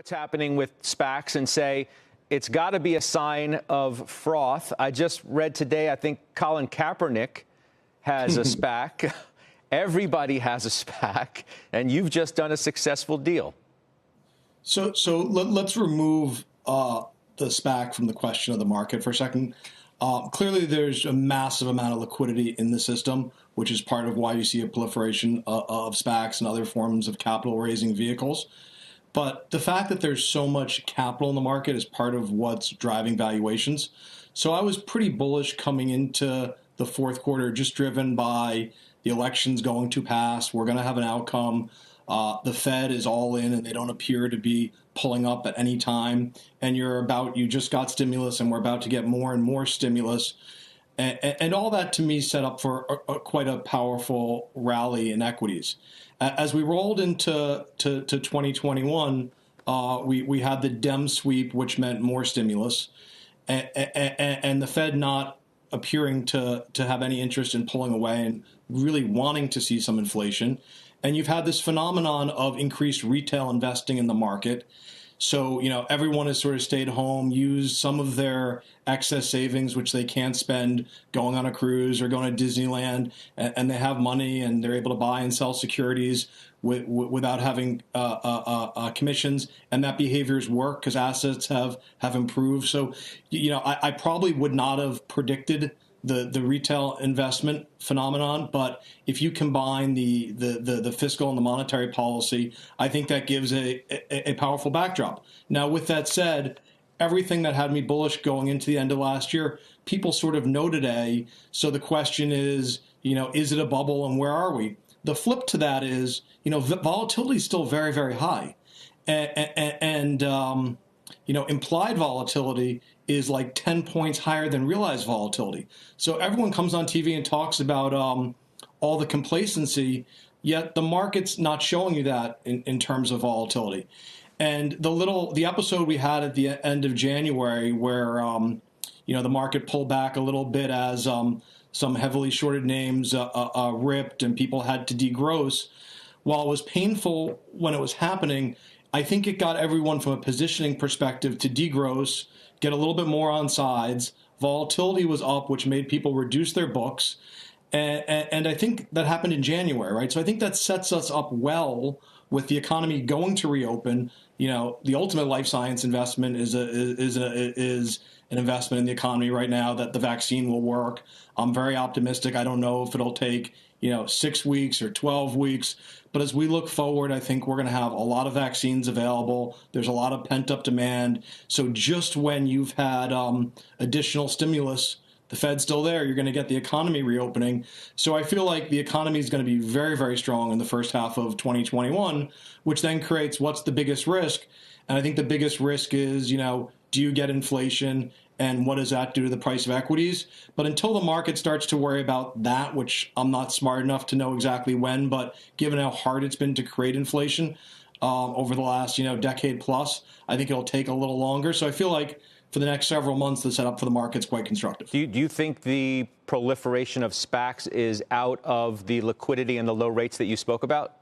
what's happening with SPACs and say it's got to be a sign of froth. I just read today, I think Colin Kaepernick has a SPAC. Everybody has a SPAC, and you've just done a successful deal. So let's remove the SPAC from the question of the market for a second. Clearly, there's a massive amount of liquidity in the system, which is part of why you see a proliferation of SPACs and other forms of capital-raising vehicles. But the fact that there's so much capital in the market is part of what's driving valuations. So I was pretty bullish coming into the fourth quarter, just driven by the elections going to pass. We're going to have an outcome. The Fed is all in, and they don't appear to be pulling up at any time. And you just got stimulus, and we're about to get more and more stimulus. And all that, to me, set up for quite a powerful rally in equities. As we rolled into 2021, we had the Dem sweep, which meant more stimulus, and the Fed not appearing to have any interest in pulling away and really wanting to see some inflation. And you've had this phenomenon of increased retail investing in the market. So, everyone has sort of stayed home, used some of their excess savings, which they can't spend going on a cruise or going to Disneyland, and they have money and they're able to buy and sell securities without having commissions. And that behaviors work because assets have improved. So, I probably would not have predicted the retail investment phenomenon, but if you combine the fiscal and the monetary policy, I think that gives a powerful backdrop. Now, with that said, everything that had me bullish going into the end of last year, people sort of know today. So the question is it a bubble and where are we? The flip to that is, volatility is still very, very high, and implied volatility is like 10 points higher than realized volatility. So everyone comes on TV and talks about all the complacency, yet the market's not showing you that in terms of volatility. And the episode we had at the end of January where, the market pulled back a little bit as some heavily shorted names ripped and people had to degross, while it was painful when it was happening, I think it got everyone from a positioning perspective to degross, get a little bit more on sides. Volatility was up, which made people reduce their books. And I think that happened in January, right? So I think that sets us up well with the economy going to reopen. The ultimate life science investment is an investment in the economy right now that the vaccine will work. I'm very optimistic. I don't know if it'll take 6 weeks or 12 weeks. But as we look forward, I think we're going to have a lot of vaccines available. There's a lot of pent-up demand. So just when you've had additional stimulus, the Fed's still there, you're going to get the economy reopening. So I feel like the economy is going to be very, very strong in the first half of 2021, which then creates what's the biggest risk. And I think the biggest risk is, do you get inflation? And what does that do to the price of equities? But until the market starts to worry about that, which I'm not smart enough to know exactly when, but given how hard it's been to create inflation over the last decade plus, I think it'll take a little longer. So I feel like for the next several months, the setup for the market's quite constructive. Do you think the proliferation of SPACs is out of the liquidity and the low rates that you spoke about?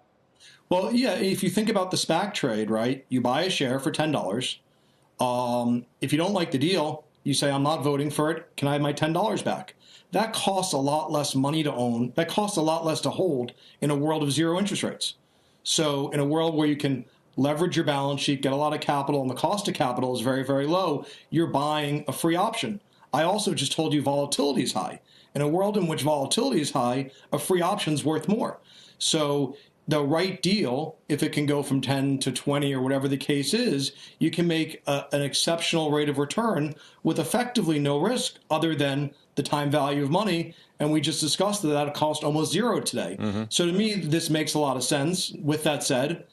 Well, yeah, if you think about the SPAC trade, right, you buy a share for $10. If you don't like the deal, you say, I'm not voting for it. Can I have my $10 back? That costs a lot less money to own. That costs a lot less to hold in a world of zero interest rates. So in a world where you can leverage your balance sheet, get a lot of capital, and the cost of capital is very, very low, you're buying a free option. I also just told you volatility is high. In a world in which volatility is high, a free option is worth more. So the right deal, if it can go from 10 to 20 or whatever the case is, you can make an exceptional rate of return with effectively no risk other than the time value of money. And we just discussed that it cost almost zero today. Mm-hmm. So to me, this makes a lot of sense. With that said,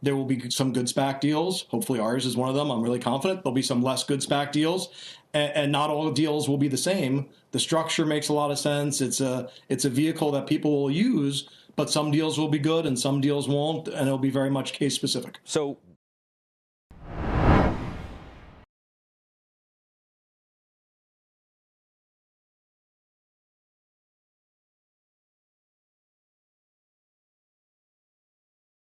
there will be some good SPAC deals. Hopefully ours is one of them. I'm really confident. There'll be some less good SPAC deals. And not all deals will be the same. The structure makes a lot of sense. It's a vehicle that people will use. But some deals will be good and some deals won't, and it'll be very much case specific. So